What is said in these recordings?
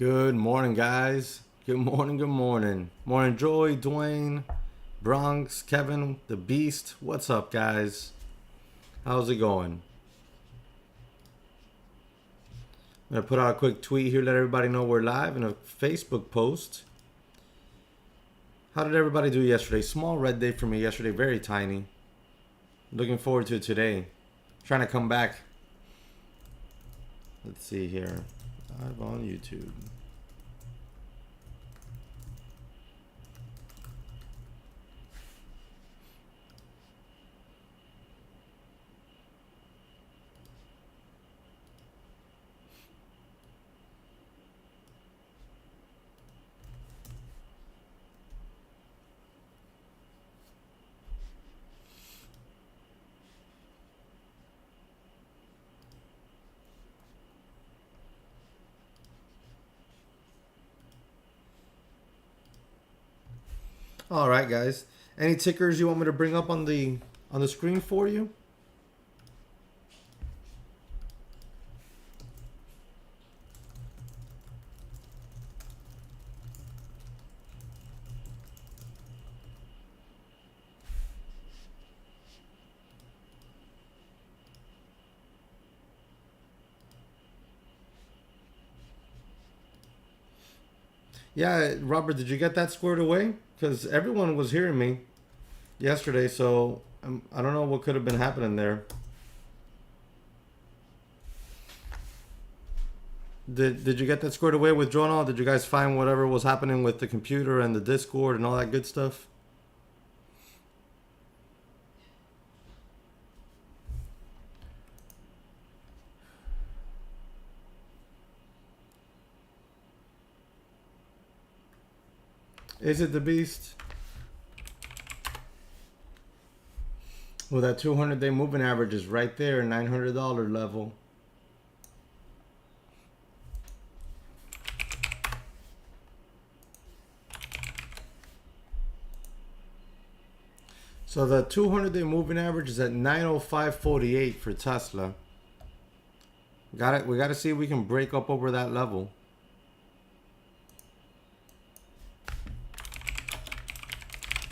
Good morning, guys. Good morning, good morning. Morning, Joy, Dwayne, Bronx, Kevin, the Beast. What's up, guys? How's it going? I'm going to put out a quick tweet here, let everybody know we're live, and a Facebook post. How did everybody do yesterday? Small red day for me yesterday, very tiny. Looking forward to it today. Trying to come back. Let's see here. Live on YouTube. All right, guys. Any tickers you want me to bring up on the screen for you? Yeah, Robert, did you get that squared away? Because everyone was hearing me yesterday, so I don't know what could have been happening there. Did you get that squared away with Jonah? Did you guys find whatever was happening with the computer and the Discord and all that good stuff? Is it the Beast? Well, that 200-day moving average is right there, $900 level. So the 200-day moving average is at 905.48 for Tesla. We gotta see if we can break up over that level.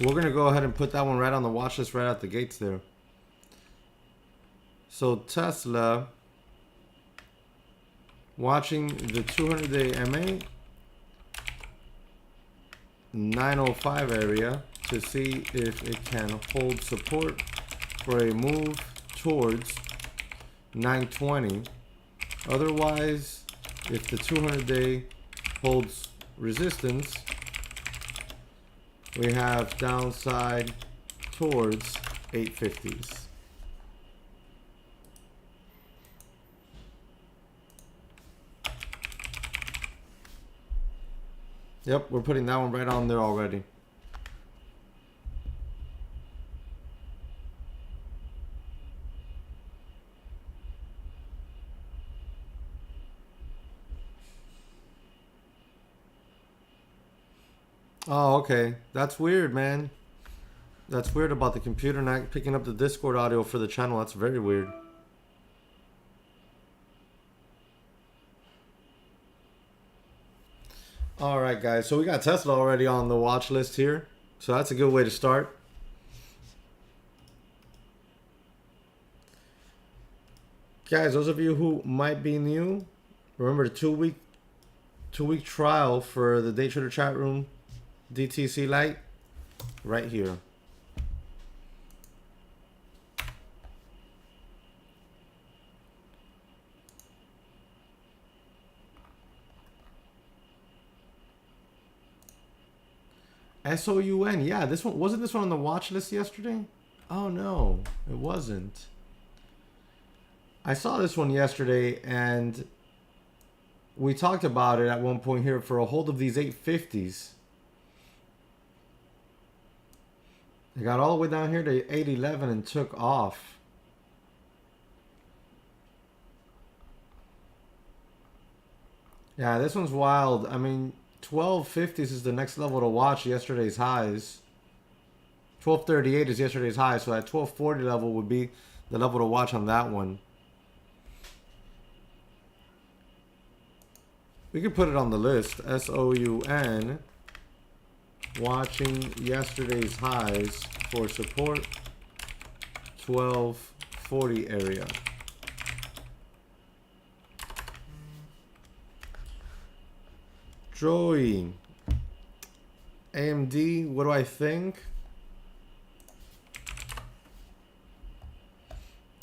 We're gonna go ahead and put that one right on the watch list right out the gates there. So Tesla, watching the 200-day MA, 905 area to see if it can hold support for a move towards 920. Otherwise, if the 200-day holds resistance, we have downside towards 850s. Yep, we're putting that one right on there already. Oh, okay. That's weird, man. That's weird about the computer not picking up the Discord audio for the channel. That's very weird. All right, guys. So we got Tesla already on the watch list here. So that's a good way to start. Guys, those of you who might be new, remember the two-week trial for the Day Trader Chat Room DTC Lite right here. SOUN, yeah, this one wasn't this one on the watch list yesterday? Oh no, it wasn't. I saw this one yesterday and we talked about it at one point here for a hold of these 850s. It got all the way down here to 811 and took off. Yeah, this one's wild. I mean, 1250s is the next level to watch yesterday's highs. 1238 is yesterday's high, so that 1240 level would be the level to watch on that one. We could put it on the list. SOUN. Watching yesterday's highs for support. 1240 area. Joey. AMD, what do I think?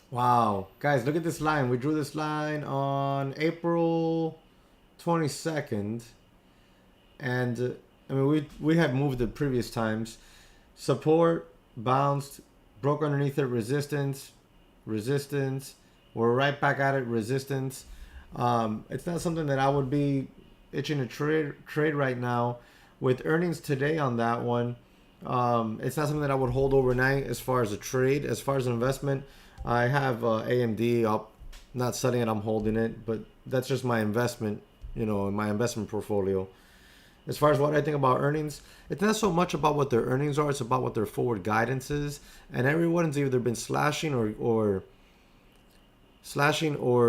Wow. Guys, look at this line. We drew this line on April 22nd. And, I mean, we had moved it previous times. Support, bounced, broke underneath it, resistance, resistance. We're right back at it, resistance. It's not something that I would be itching to trade right now. With earnings today on that one, it's not something that I would hold overnight as far as a trade. As far as an investment, I have AMD. I'm not selling it, I'm holding it. But that's just my investment, you know, in my investment portfolio. As far as what I think about earnings, it's not so much about what their earnings are. It's about what their forward guidance is. And everyone's either been slashing or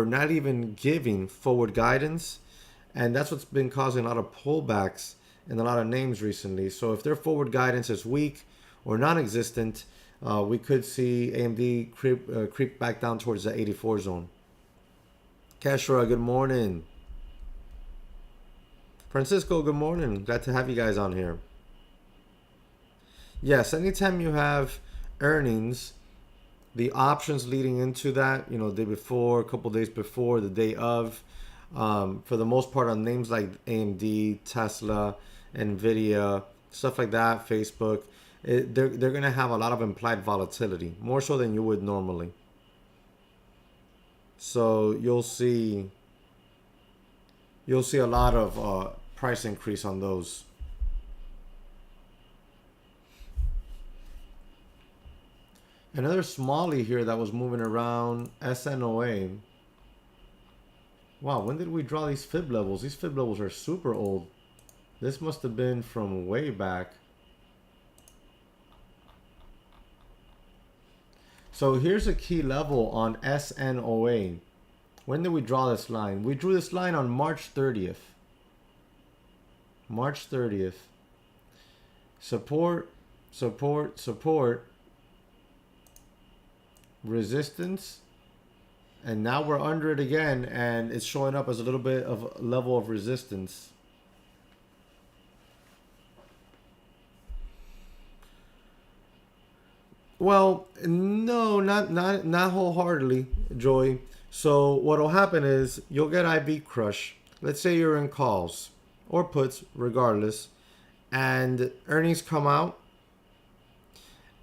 not even giving forward guidance. And that's what's been causing a lot of pullbacks in a lot of names recently. So if their forward guidance is weak or non-existent, we could see AMD creep back down towards the 84 zone. Keshra, good morning. Francisco, good morning. Glad to have you guys on here. Yes, anytime you have earnings, the options leading into that, you know, the day before, a couple days before, the day of, for the most part on names like AMD, Tesla, Nvidia, stuff like that, Facebook, they're going to have a lot of implied volatility, more so than you would normally. So you'll see a lot of price increase on those. Another smallie here that was moving around, SNOA. Wow, when did we draw these fib levels? These fib levels are super old. This must have been from way back. So here's a key level on SNOA. When did we draw this line? We drew this line on March 30th. March 30th. Support, support, support. Resistance. And now we're under it again, and it's showing up as a little bit of a level of resistance. Well, no, not wholeheartedly, Joey. So what'll happen is you'll get IV crush. Let's say you're in calls or puts, regardless, and earnings come out,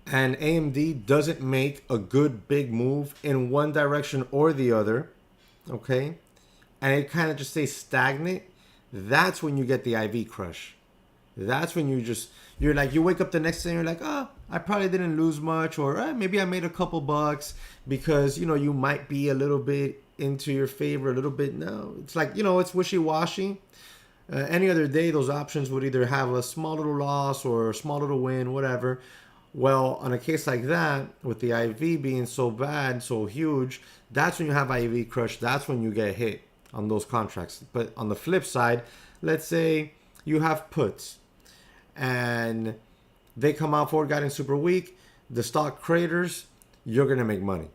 and AMD doesn't make a good big move in one direction or the other, okay, and it kind of just stays stagnant. That's when you get the IV crush. That's when you're like, you wake up the next day and you're like, oh, I probably didn't lose much, or maybe I made a couple bucks, because, you know, you might be a little bit into your favor, a little bit. No, it's like, you know, it's wishy-washy. Any other day, those options would either have a small little loss or a small little win, whatever. Well, on a case like that, with the IV being so bad, so huge, that's when you have IV crush. That's when you get hit on those contracts. But on the flip side, let's say you have puts and they come out forward guiding super weak, the stock craters, you're going to make money.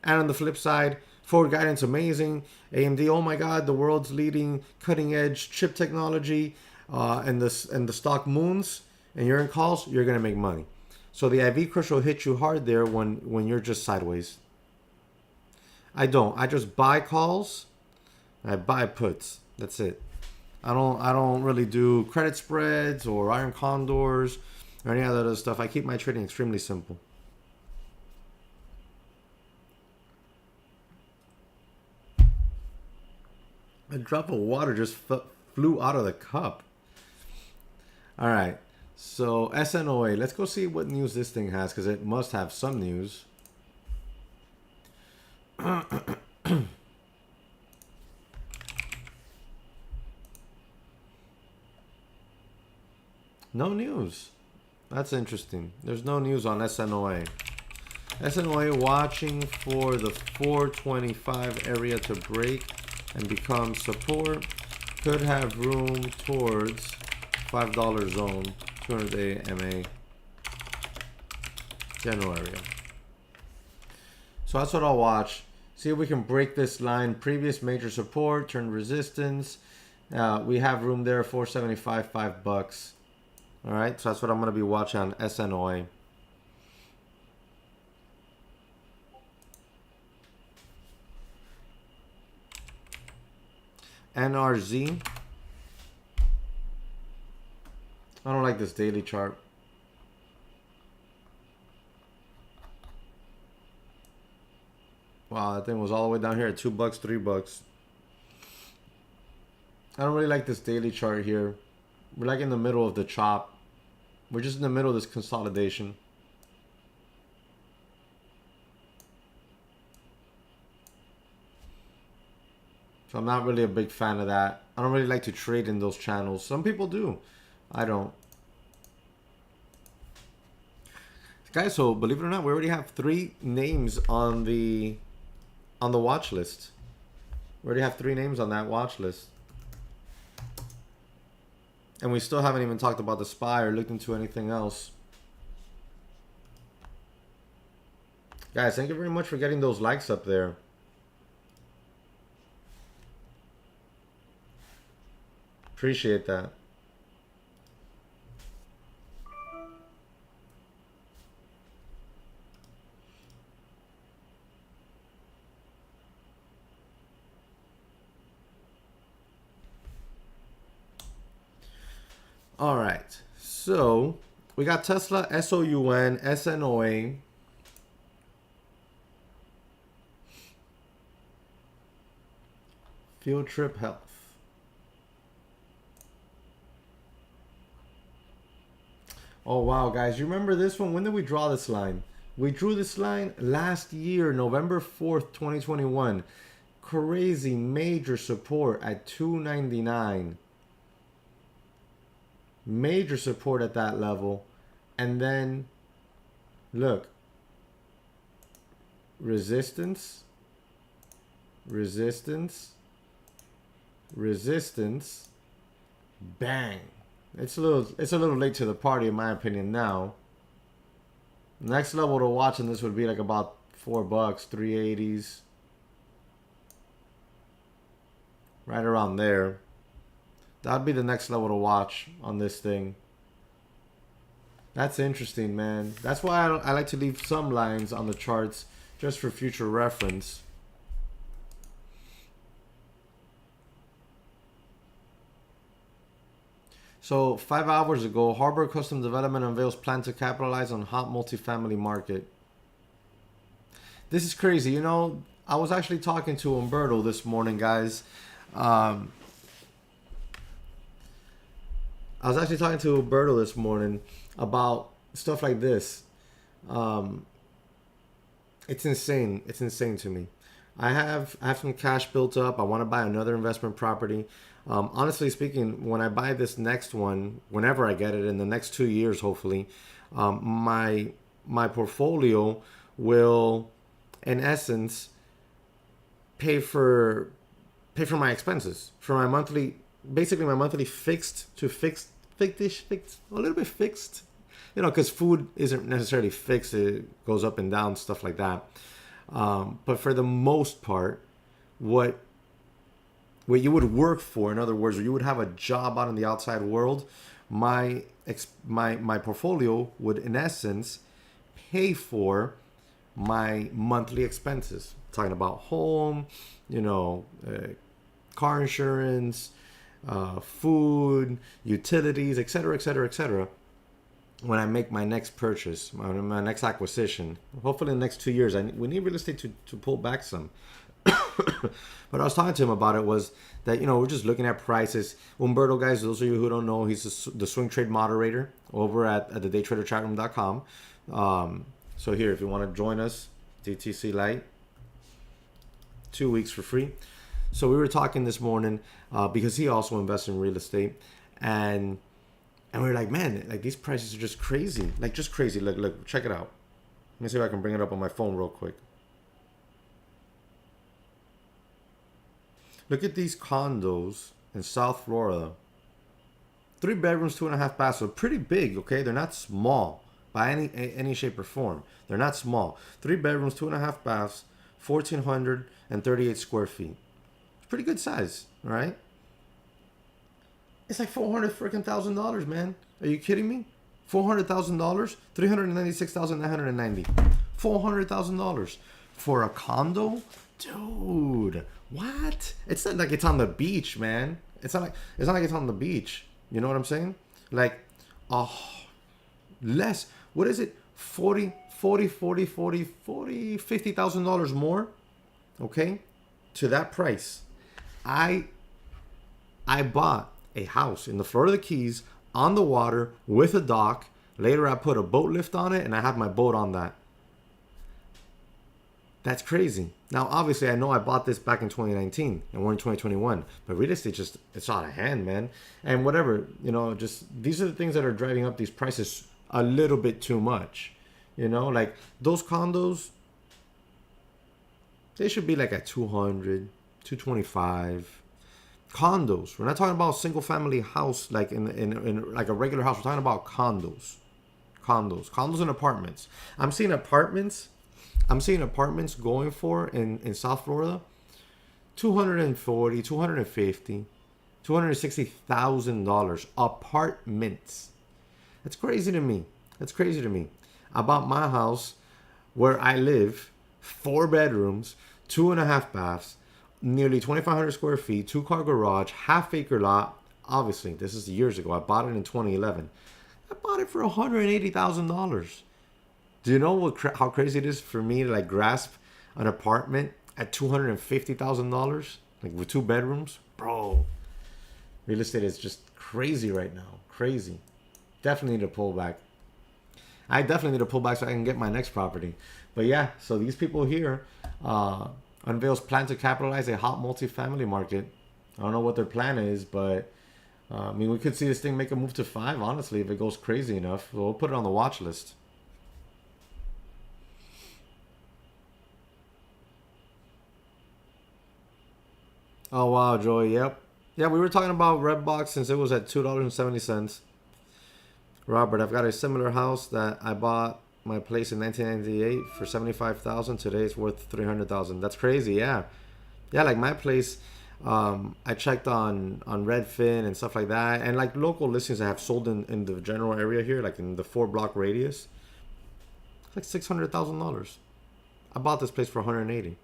And on the flip side, forward guidance amazing. AMD, oh my God, the world's leading cutting edge chip technology, and the stock moons, and you're in calls, you're going to make money. So the IV crush will hit you hard there when you're just sideways. I don't. I just buy calls. I buy puts. That's it. I don't really do credit spreads or iron condors or any other stuff. I keep my trading extremely simple. A drop of water just flew out of the cup. All right. So SNOA, let's go see what news this thing has, because it must have some news. No news. That's interesting. There's no news on SNOA. SNOA watching for the 425 area to break and become support. Could have room towards $5 zone, 200-day MA, general area. So that's what I'll watch. See if we can break this line. Previous major support, turn resistance. We have room there, 475, $5. All right, so that's what I'm going to be watching on SNOA. NRZ. I don't like this daily chart. Wow, that thing was all the way down here at $2, $3. I don't really like this daily chart here. We're like in the middle of the chop. We're just in the middle of this consolidation. So I'm not really a big fan of that. I don't really like to trade in those channels. Some people do. I don't. Guys, so believe it or not, we already have 3 names on the watch list. We already have 3 names on that watch list. And we still haven't even talked about the SPY or looked into anything else. Guys, thank you very much for getting those likes up there. Appreciate that. All right, so we got Tesla, SOUN, SNOA. Field Trip Health. Oh, wow, guys. You remember this one? When did we draw this line? We drew this line last year, November 4th, 2021. Crazy major support at $2.99. Major support at that level. And then, look. Resistance. Resistance. Resistance. Bang. It's a little late to the party in my opinion now. Next level to watch on this would be like about $4, 380s. Right around there. That'd be the next level to watch on this thing. That's interesting, man. That's why I like to leave some lines on the charts just for future reference. So 5 hours ago, Harbor Custom Development unveils plan to capitalize on hot multifamily market. This is crazy. You know, I was actually talking to Umberto this morning, guys. I was actually talking to Umberto this morning about stuff like this. It's insane. It's insane to me. I have some cash built up. I want to buy another investment property. Honestly speaking, when I buy this next one, whenever I get it in the next 2 years, hopefully, my portfolio will, in essence, pay for my expenses, for my monthly, basically my monthly fixed, a little bit fixed, you know, because food isn't necessarily fixed. It goes up and down, stuff like that. But for the most part, what you would work for, in other words, or you would have a job out in the outside world, my portfolio would, in essence, pay for my monthly expenses. Talking about home, you know, car insurance, food, utilities, etc., etc., etc. When I make my next purchase, my next acquisition, hopefully in the next 2 years, we need real estate to pull back some. But I was talking to him about it was that, you know, we're just looking at prices. Umberto, guys, those of you who don't know, he's the swing trade moderator over at the daytraderchatroom.com. So here, if you want to join us, DTC Lite, 2 weeks for free. So we were talking this morning because he also invests in real estate, and we were like, man, like these prices are just crazy, like just crazy. Look, check it out. Let me see if I can bring it up on my phone real quick. Look at these condos in South Florida. 3 bedrooms, 2.5 baths. So pretty big, okay? They're not small by any shape or form. They're not small. 3 bedrooms, 2.5 baths, 1,438 square feet. It's pretty good size, all right? It's like $400,000, man. Are you kidding me? $400,000, $396,990. $400,000 for a condo, dude. What? It's not like it's on the beach, man. It's not like it's on the beach. You know what I'm saying? Like, less. What is it? $50,000 more. Okay, to that price. I bought a house in the Florida Keys on the water with a dock. Later, I put a boat lift on it, and I have my boat on that. That's crazy. Now, obviously, I know I bought this back in 2019, and we're in 2021. But real estate it's out of hand, man. And whatever, just these are the things that are driving up these prices a little bit too much. Like those condos, they should be like at 200, 225. Condos. We're not talking about a single family house like in like a regular house. We're talking about condos and apartments. I'm seeing apartments going for in South Florida $240, $250, $260,000 apartments. That's crazy to me. I bought my house where I live, 4 bedrooms, 2.5 baths, nearly 2,500 square feet, 2-car garage, half-acre lot. Obviously, this is years ago. I bought it in 2011. I bought it for $180,000. Do you know how crazy it is for me to like grasp an apartment at $250,000, like with 2 bedrooms, bro? Real estate is just crazy right now. Crazy. Definitely need to pull back. I definitely need to pull back so I can get my next property. But yeah, so these people here unveils plan to capitalize a hot multifamily market. I don't know what their plan is, but we could see this thing make a move to 5, honestly, if it goes crazy enough. So we'll put it on the watch list. Oh, wow, Joey. Yep. Yeah, we were talking about Redbox since it was at $2.70. Robert, I've got a similar house that I bought my place in 1998 for $75,000. Today it's worth $300,000. That's crazy. Yeah. Yeah, like my place, I checked on Redfin and stuff like that. And like local listings I have sold in the general area here, like in the 4-block radius. It's like $600,000. I bought this place for $180,000.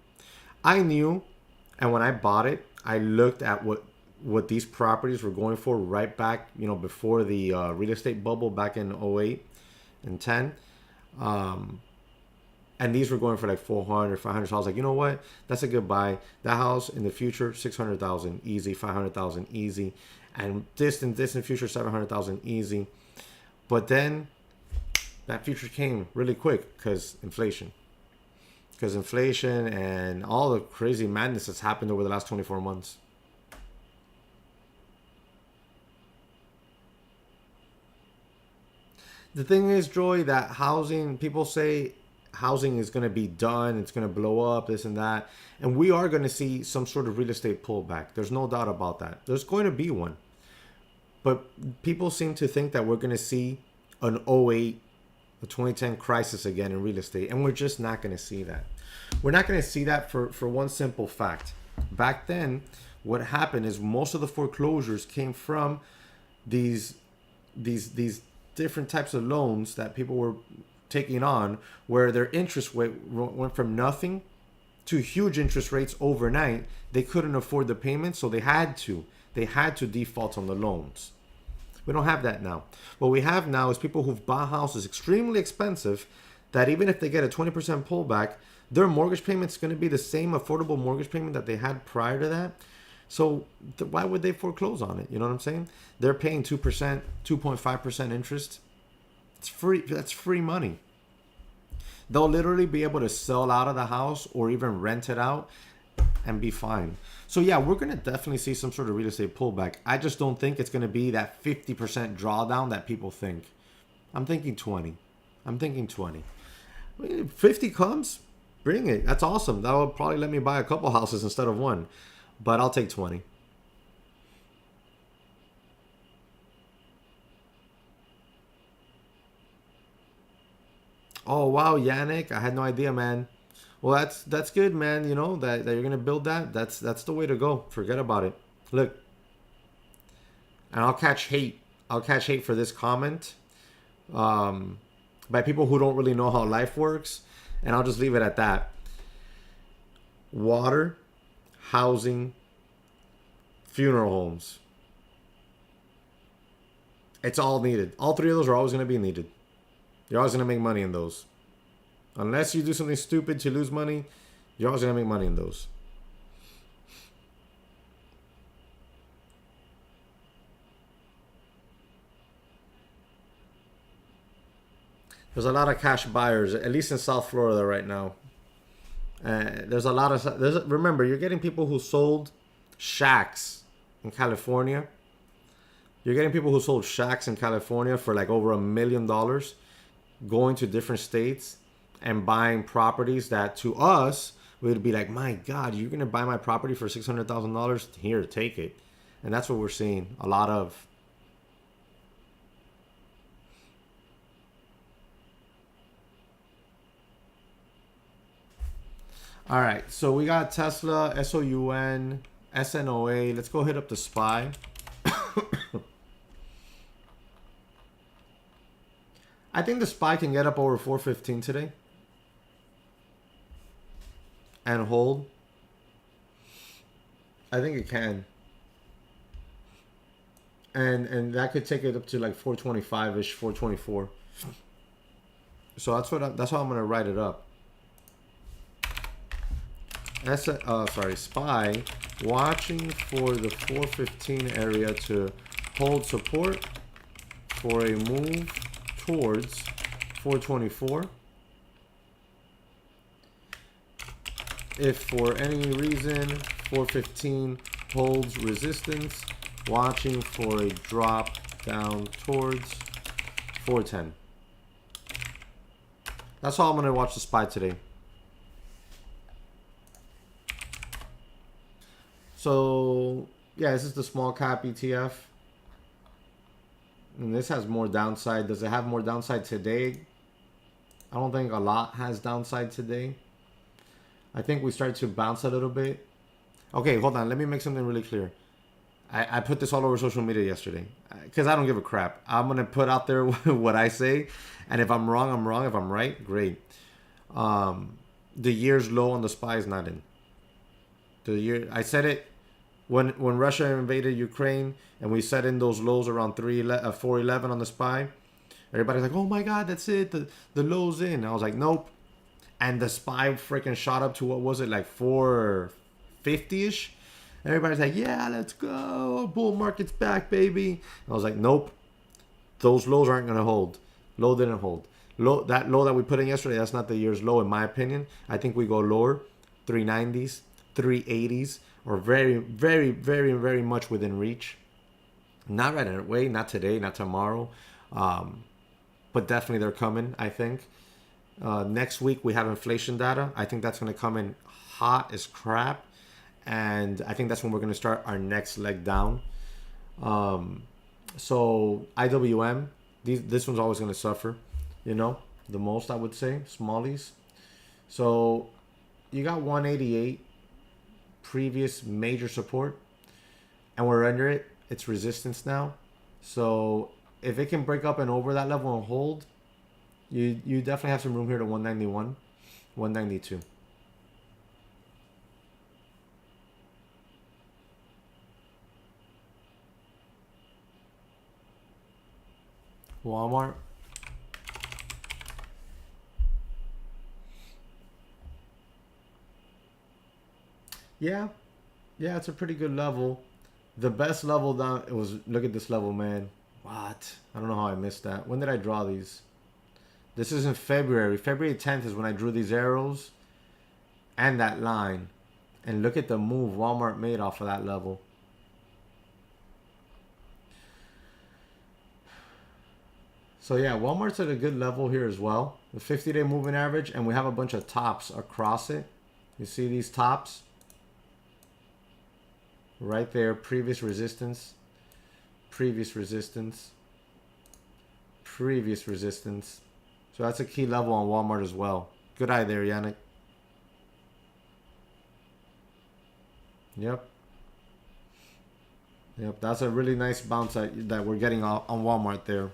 I knew, and when I bought it, I looked at what these properties were going for right back, before the real estate bubble back in 08 and 10. And these were going for like 400, 500. So I was like, you know what? That's a good buy. That house in the future, 600,000 easy, 500,000 easy, and distant future, 700,000 easy. But then that future came really quick because inflation and all the crazy madness that's happened over the last 24 months. The thing is, Joy, that housing, people say housing is going to be done, it's going to blow up, this and that. And we are going to see some sort of real estate pullback. There's no doubt about that. There's going to be one. But people seem to think that we're going to see an 08, a 2010 crisis again in real estate. And we're just not going to see that. We're not going to see that for one simple fact. Back then, what happened is most of the foreclosures came from these different types of loans that people were taking on, where their interest rate went from nothing to huge interest rates overnight. They couldn't afford the payment, so they had to default on the loans. We don't have that now. What we have now is people who've bought houses extremely expensive that even if they get a 20% pullback, their mortgage payment's going to be the same affordable mortgage payment that they had prior to that. So why would they foreclose on it? You know what I'm saying? They're paying 2%, 2.5% interest. It's free. That's free money. They'll literally be able to sell out of the house or even rent it out and be fine. So yeah, we're going to definitely see some sort of real estate pullback. I just don't think it's going to be that 50% drawdown that people think. I'm thinking 20. I mean, if 50 comes, bring it. That's awesome. That will probably let me buy a couple houses instead of one. But I'll take 20. Oh wow, Yannick, I had no idea, man. Well, that's good, man. You know that you're gonna build that. That's the way to go. Forget about it. Look, and I'll catch hate. I'll catch hate for this comment by people who don't really know how life works, and I'll just leave it at that. Water, housing, funeral homes. It's all needed. All three of those are always going to be needed. You're always going to make money in those. Unless you do something stupid to lose money, you're always going to make money in those. There's a lot of cash buyers, at least in South Florida right now. There's a lot of... remember, you're getting people who sold shacks in California. You're getting people who sold shacks in California for like over $1 million, going to different states and buying properties that to us would be like, my God, you're gonna buy my property for $600,000? Here, take it. And that's what we're seeing a lot of. All right, so we got Tesla, SOUN, SNOA. Let's go hit up the SPY. I think the SPY can get up over 415 today and hold. I think it can. And that could take it up to like 425-ish, 424. So that's how I'm gonna write it up. SPY watching for the 415 area to hold support for a move towards 424. If for any reason 415 holds resistance, watching for a drop down towards 410. That's all I'm going to watch the SPY today. So, yeah, this is the small cap ETF. And this has more downside. Does it have more downside today? I don't think a lot has downside today. I think we start to bounce a little bit. Okay, hold on. Let me make something really clear. I put this all over social media yesterday because I don't give a crap. I'm going to put out there what I say. And if I'm wrong, I'm wrong. If I'm right, great. The year's low on the SPY is not in. I said it when Russia invaded Ukraine and we set in those lows around 411 on the SPY. Everybody's like, oh my God, that's it. The low's in. I was like, nope. And the SPY freaking shot up to, what was it, like 450-ish? Everybody's like, yeah, let's go. Bull market's back, baby. I was like, nope. Those lows aren't going to hold. Low didn't hold. That low that we put in yesterday, that's not the year's low, in my opinion. I think we go lower, 390s, 380s, or very, very, very, very much within reach. Not right away, not today, not tomorrow. But definitely they're coming, I think. Next week we have inflation data. I think that's going to come in hot as crap. And I think that's when we're going to start our next leg down. So IWM, this one's always going to suffer, you know, the most, I would say, smallies. So you got 188 previous major support, and we're under it. It's resistance now. So if it can break up and over that level and hold, you definitely have some room here to 191, 192. Walmart. Yeah, it's a pretty good level. The best level down, it was, look at this level, man. What? I don't know how I missed that. When did I draw these? This is in February. February 10th is when I drew these arrows and that line. And look at the move Walmart made off of that level. So yeah, Walmart's at a good level here as well. The 50-day moving average, and we have a bunch of tops across it. You see these tops? Right there, previous resistance, previous resistance, previous resistance. So that's a key level on Walmart as well. Good eye there, Yannick. Yep. Yep, that's a really nice bounce that we're getting on Walmart there.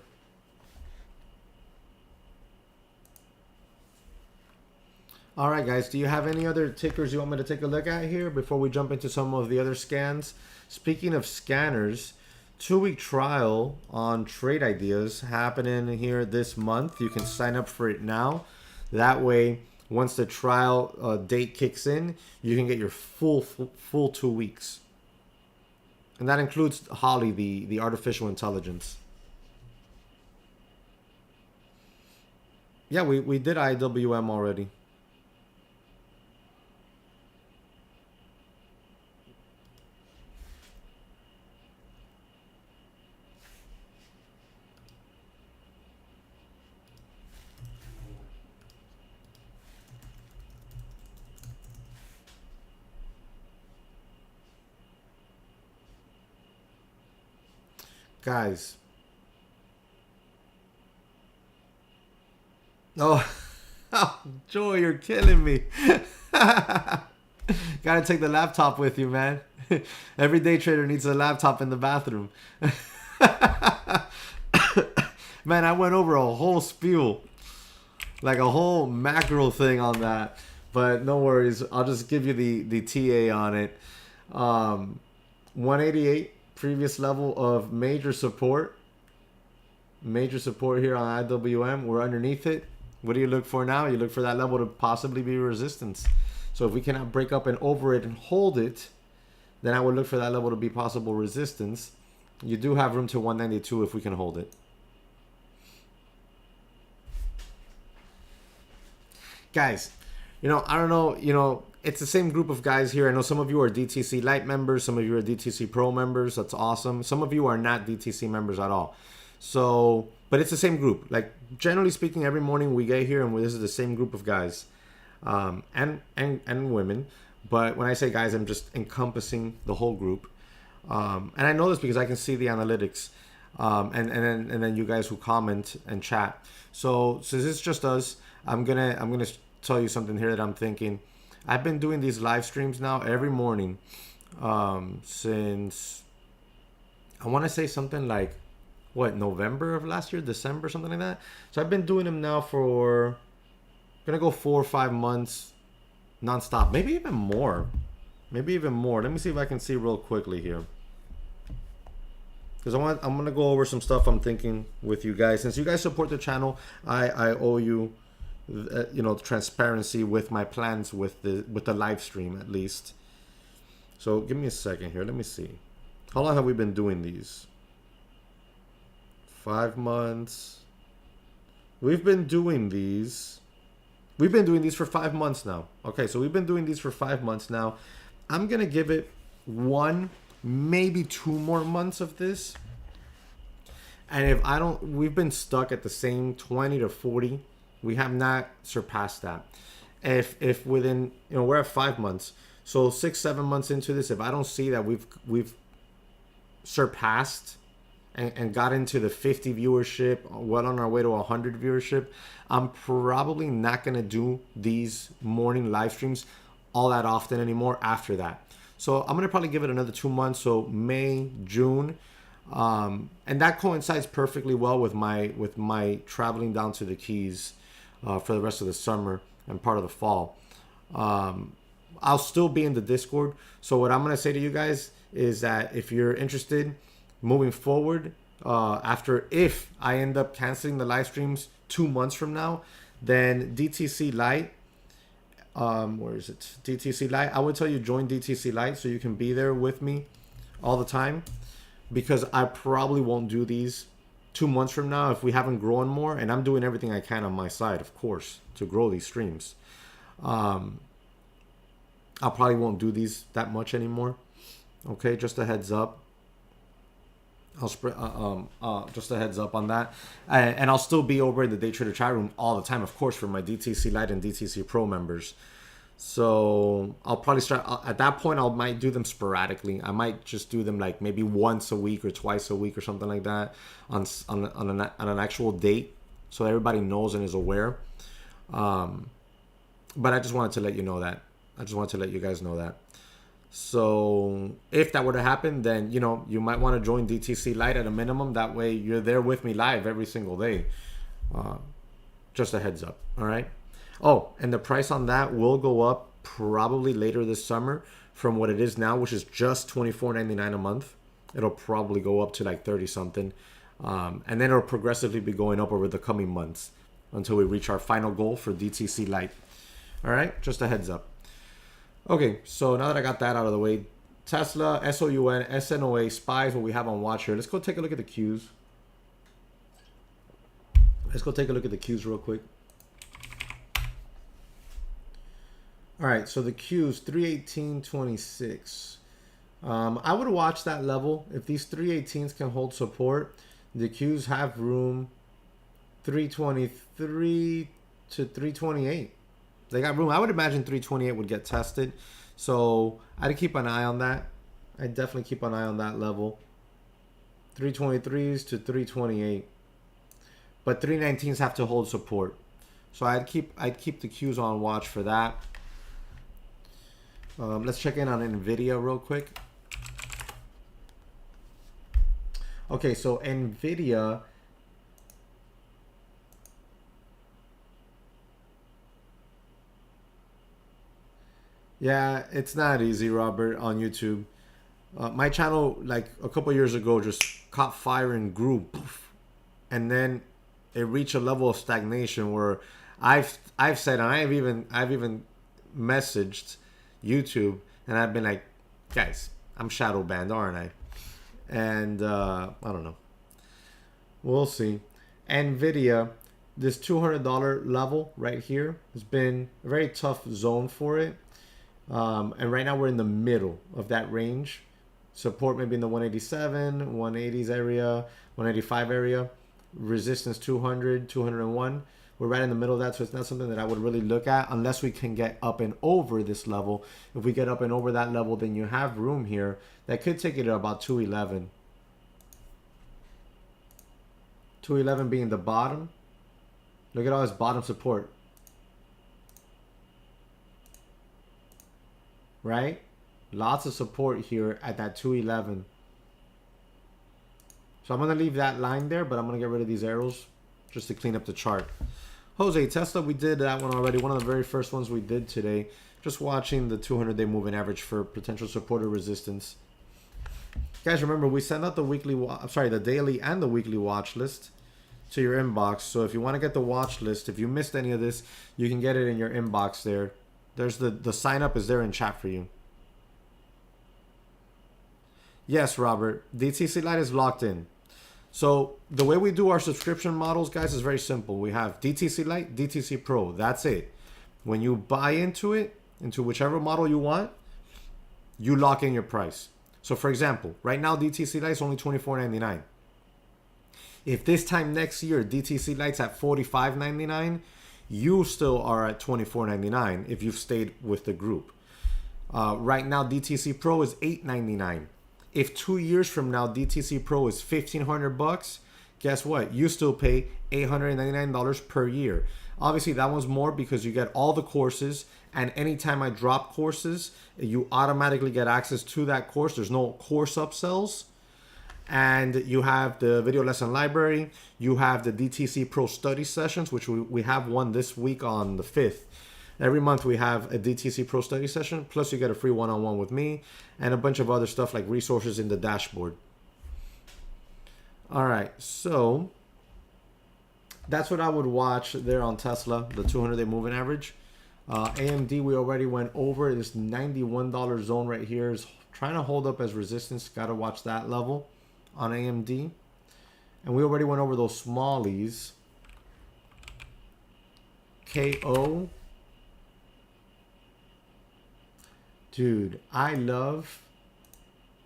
All right, guys, do you have any other tickers you want me to take a look at here before we jump into some of the other scans? Speaking of scanners, 2-week trial on trade ideas happening here this month. You can sign up for it now. That way, once the trial date kicks in, you can get your full 2 weeks. And that includes Holly, the artificial intelligence. Yeah, we did IWM already. Guys. Oh, Joy, you're killing me. Gotta take the laptop with you, man. Every day trader needs a laptop in the bathroom. Man, I went over a whole spiel. Like a whole macro thing on that. But no worries. I'll just give you the TA on it. 188. Previous level of major support. Major support here on IWM. We're underneath it. What do you look for now? You look for that level to possibly be resistance. So if we cannot break up and over it and hold it, then I would look for that level to be possible resistance. You do have room to 192 if we can hold it. Guys, I don't know, it's the same group of guys here. I know some of you are DTC Lite members. Some of you are DTC Pro members. That's awesome. Some of you are not DTC members at all. So, but it's the same group. Like, generally speaking, every morning we get here and this is the same group of guys and women. But when I say guys, I'm just encompassing the whole group. And I know this because I can see the analytics and then you guys who comment and chat. So since it's just us, I'm gonna tell you something here that I'm thinking. I've been doing these live streams now every morning since I want to say something like November of last year, December, something like that. So I've been doing them now for gonna go 4 or 5 months nonstop, maybe even more. Let me see if I can see real quickly here, because I'm gonna go over some stuff I'm thinking with you guys. Since you guys support the channel, I owe you transparency with my plans with the live stream at least. So give me a second here. Let me see. How long have we been doing these? 5 months. We've been doing these for 5 months now. Okay, so we've been doing these for 5 months now. I'm gonna give it 1, maybe 2 more months of this. And if I don't, we've been stuck at the same 20 to 40. We have not surpassed that. If within, we're at 5 months, so 6-7 months into this, if I don't see that we've surpassed and got into the 50 viewership, well on our way to 100 viewership, I'm probably not gonna do these morning live streams all that often anymore after that. So I'm gonna probably give it another 2 months, so May, June. And that coincides perfectly well with my traveling down to the Keys for the rest of the summer and part of the fall. I'll still be in the Discord. So what I'm going to say to you guys is that if you're interested moving forward, if I end up canceling the live streams 2 months from now, then DTC Lite, where is it? DTC Lite. I would tell you join DTC Lite so you can be there with me all the time, because I probably won't do these 2 months from now if we haven't grown more, and I'm doing everything I can on my side, of course, to grow these streams. I probably won't do these that much anymore. Okay, just a heads up. Just a heads up on that. And I'll still be over in the Day Trader chat room all the time, of course, for my DTC Lite and DTC Pro members. So I'll probably start at that point. I might do them sporadically. I might just do them like maybe once a week or twice a week or something like that on an actual date so everybody knows and is aware. But I just wanted to let you know that. I just wanted to let you guys know that. So if that were to happen, then, you know, you might want to join DTC Lite at a minimum. That way you're there with me live every single day. Just a heads up. All right. Oh, and the price on that will go up probably later this summer from what it is now, which is just $24.99 a month. It'll probably go up to like 30 something. And then it'll progressively be going up over the coming months until we reach our final goal for DTC Lite. All right. Just a heads up. Okay, so now that I got that out of the way, Tesla, SOUN, SNOA, SPY is what we have on watch here. Let's go take a look at the Qs. Let's go take a look at the Qs real quick. All right, so the Qs, 318.26. I would watch that level. If these 318s can hold support, the Qs have room 323 to 328. They got room. I would imagine 328 would get tested. So I'd keep an eye on that. I'd definitely keep an eye on that level. 323s to 328. But 319s have to hold support. So I'd keep the Qs on watch for that. Let's check in on NVIDIA real quick. Okay, so NVIDIA. Yeah, it's not easy, Robert, on YouTube. My channel, like a couple years ago, just caught fire and grew, poof, and then it reached a level of stagnation where I've said, and I've even messaged YouTube, and I've been like, guys, I'm shadow banned, aren't I? And I don't know. We'll see. NVIDIA, this $200 level right here has been a very tough zone for it. And right now we're in the middle of that range. Support maybe in the 187, 180s area, 185 area. Resistance 200, 201. We're right in the middle of that, so it's not something that I would really look at unless we can get up and over this level. If we get up and over that level, then you have room here that could take it to about 211. 211 being the bottom. Look at all this bottom support. Right? Lots of support here at that 211. So I'm going to leave that line there, but I'm going to get rid of these arrows just to clean up the chart. Jose, Tesla, we did that one already. One of the very first ones we did today. Just watching the 200-day moving average for potential support or resistance. Guys, remember, we send out the the daily and the weekly watch list to your inbox. So if you want to get the watch list, if you missed any of this, you can get it in your inbox there. There's the sign up is there in chat for you. Yes, Robert. DTC Lite is locked in. So the way we do our subscription models, guys, is very simple. We have DTC Lite, DTC Pro. That's it. When you buy into it, into whichever model you want, you lock in your price. So for example, right now DTC Lite is only $24.99. If this time next year DTC Lite's at $45.99, you still are at $24.99 if you've stayed with the group. Right now DTC Pro is $8.99. If 2 years from now DTC Pro is $1,500, guess what? You still pay $899 per year. Obviously that one's more because you get all the courses, and anytime I drop courses, you automatically get access to that course. There's no course upsells. And you have the video lesson library. You have the DTC Pro study sessions, which we have one this week on the 5th. Every month we have a DTC Pro study session, plus you get a free one-on-one with me and a bunch of other stuff like resources in the dashboard. All right, so that's what I would watch there on Tesla, the 200-day moving average. AMD, we already went over. This $91 zone right here is trying to hold up as resistance. Got to watch that level on AMD. And we already went over those smallies. KO. Dude, I love,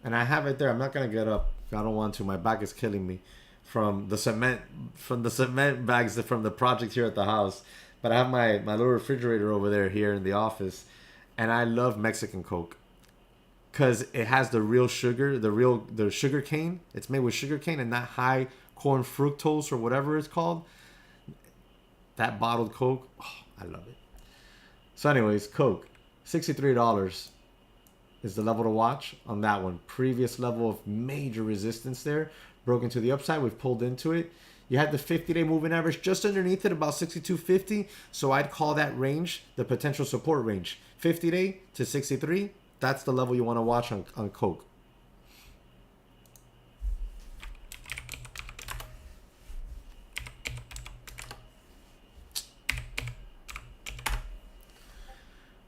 and I have it there. I'm not gonna get up. I don't want to. My back is killing me from the cement bags from the project here at the house. But I have my little refrigerator over there here in the office, and I love Mexican Coke because it has the real sugar, the sugar cane. It's made with sugar cane and not high corn fructose or whatever it's called. That bottled Coke, oh, I love it. So anyways, Coke, $63 is the level to watch on that one. Previous level of major resistance there. Broken to the upside. We've pulled into it. You had the 50-day moving average just underneath it, about 62.50. So I'd call that range the potential support range. 50-day to 63. That's the level you want to watch on Coke.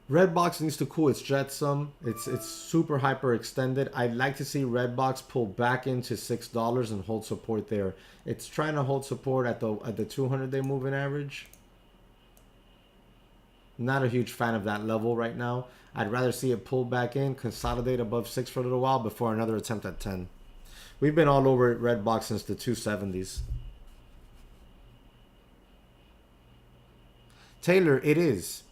Redbox needs to cool its jetsam. It's super hyper extended. I'd like to see Redbox pull back into $6 and hold support there. It's trying to hold support at the 200-day moving average. Not a huge fan of that level right now. I'd rather see it pull back in, consolidate above 6 for a little while before another attempt at 10. We've been all over Redbox since the 270s. Taylor, it is.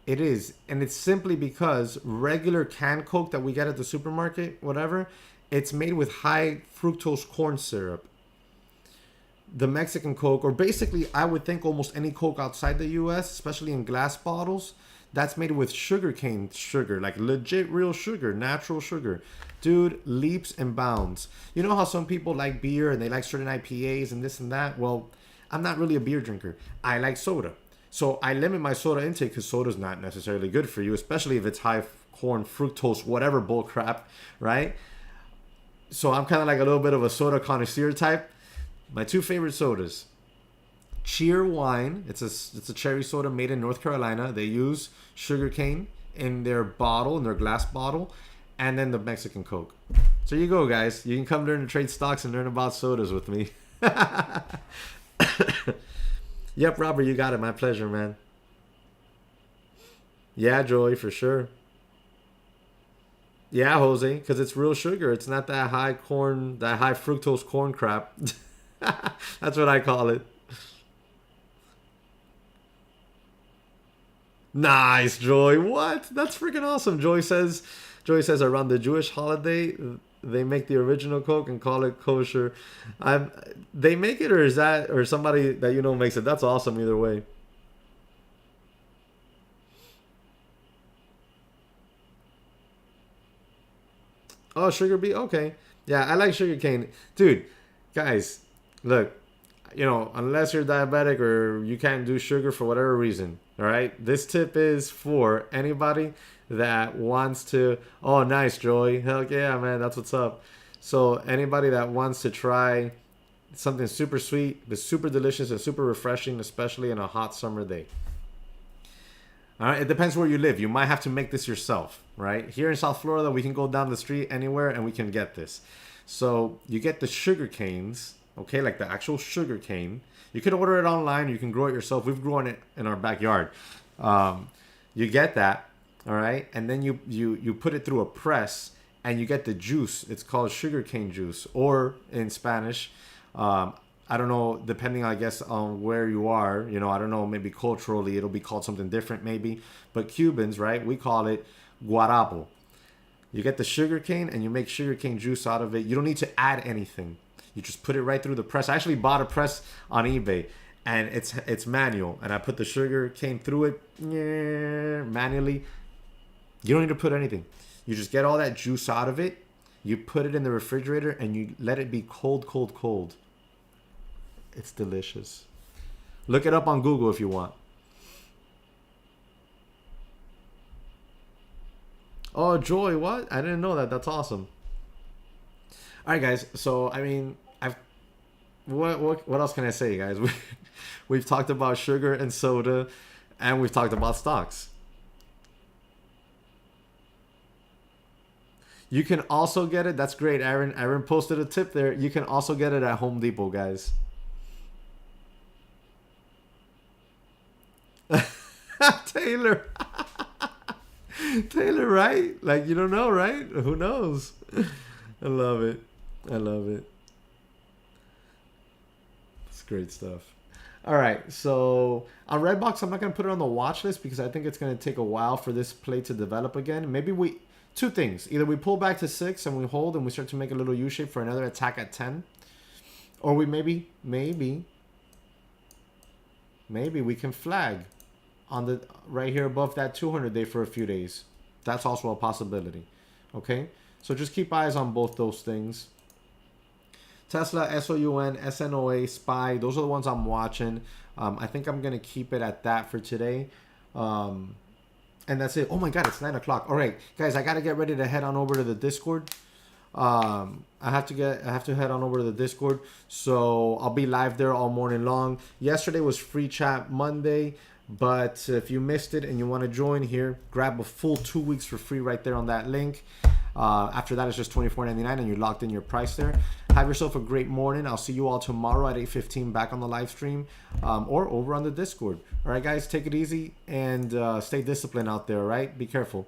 It is, and it's simply because regular canned Coke that we get at the supermarket, whatever, it's made with high fructose corn syrup. The Mexican Coke, or basically I would think almost any Coke outside the US, especially in glass bottles, that's made with sugarcane sugar, like legit real sugar, natural sugar. Dude, leaps and bounds. You know how some people like beer and they like certain IPAs and this and that? Well, I'm not really a beer drinker. I like soda. So I limit my soda intake because soda's not necessarily good for you, especially if it's high corn, fructose, whatever bull crap, right? So I'm kind of like a little bit of a soda connoisseur type. My two favorite sodas. Cheer Wine. It's a cherry soda made in North Carolina. They use sugarcane in their bottle, in their glass bottle, and then the Mexican Coke. So you go, guys. You can come learn to trade stocks and learn about sodas with me. Yep, Robert, you got it. My pleasure, man. Yeah, Joey, for sure. Yeah, Jose, because it's real sugar. It's not that high corn, that high fructose corn crap. That's what I call it. Nice, Joy. What? That's freaking awesome. Joy says around the Jewish holiday, they make the original Coke and call it kosher. They make it, or is that, or somebody that you know makes it? That's awesome either way. Oh, sugar beet. Okay, yeah, I like sugar cane, dude. Guys, look, unless you're diabetic or you can't do sugar for whatever reason, all right. This tip is for anybody that wants to. Oh, nice, Joey. Hell yeah, man. That's what's up. So anybody that wants to try something super sweet, but super delicious and super refreshing, especially in a hot summer day. All right. It depends where you live. You might have to make this yourself, right? Here in South Florida, we can go down the street anywhere and we can get this. So you get the sugar canes, okay, like the actual sugar cane. You can order it online. You can grow it yourself. We've grown it in our backyard. You get that. All right, and then you put it through a press and you get the juice. It's called sugarcane juice, or in Spanish, I don't know, depending, I guess, on where you are. I don't know, maybe culturally it'll be called something different maybe. But Cubans, right, we call it guarapo. You get the sugarcane and you make sugarcane juice out of it. You don't need to add anything. You just put it right through the press. I actually bought a press on eBay. And it's manual. And I put the sugar cane through it manually. You don't need to put anything. You just get all that juice out of it. You put it in the refrigerator and you let it be cold, cold, cold. It's delicious. Look it up on Google if you want. Oh, Joy, what? I didn't know that. That's awesome. All right, guys. So, I mean, what else can I say, guys? We've talked about sugar and soda, and we've talked about stocks. You can also get it. That's great, Aaron. Aaron posted a tip there. You can also get it at Home Depot, guys. Taylor. Taylor, right? Like, you don't know, right? Who knows? I love it. I love it. It's great stuff. All right, so on Redbox, I'm not going to put it on the watch list because I think it's going to take a while for this play to develop again. Maybe two things. Either we pull back to 6 and we hold and we start to make a little U-shape for another attack at 10. Or we maybe maybe we can flag on the right here above that 200 day for a few days. That's also a possibility. Okay, so just keep eyes on both those things. Tesla, SOUN, SNOA, SPY, those are the ones I'm watching. I think I'm going to keep it at that for today. And that's it. Oh my God, it's 9 o'clock. All right, guys, I got to get ready to head on over to the Discord. I have to head on over to the Discord. So I'll be live there all morning long. Yesterday was free chat Monday. But if you missed it and you want to join here, grab a full 2 weeks for free right there on that link. After that, it's just $24.99 and you're locked in your price there. Have yourself a great morning. I'll see you all tomorrow at 8:15 back on the live stream or over on the Discord. All right, guys, take it easy and stay disciplined out there, all right? Be careful.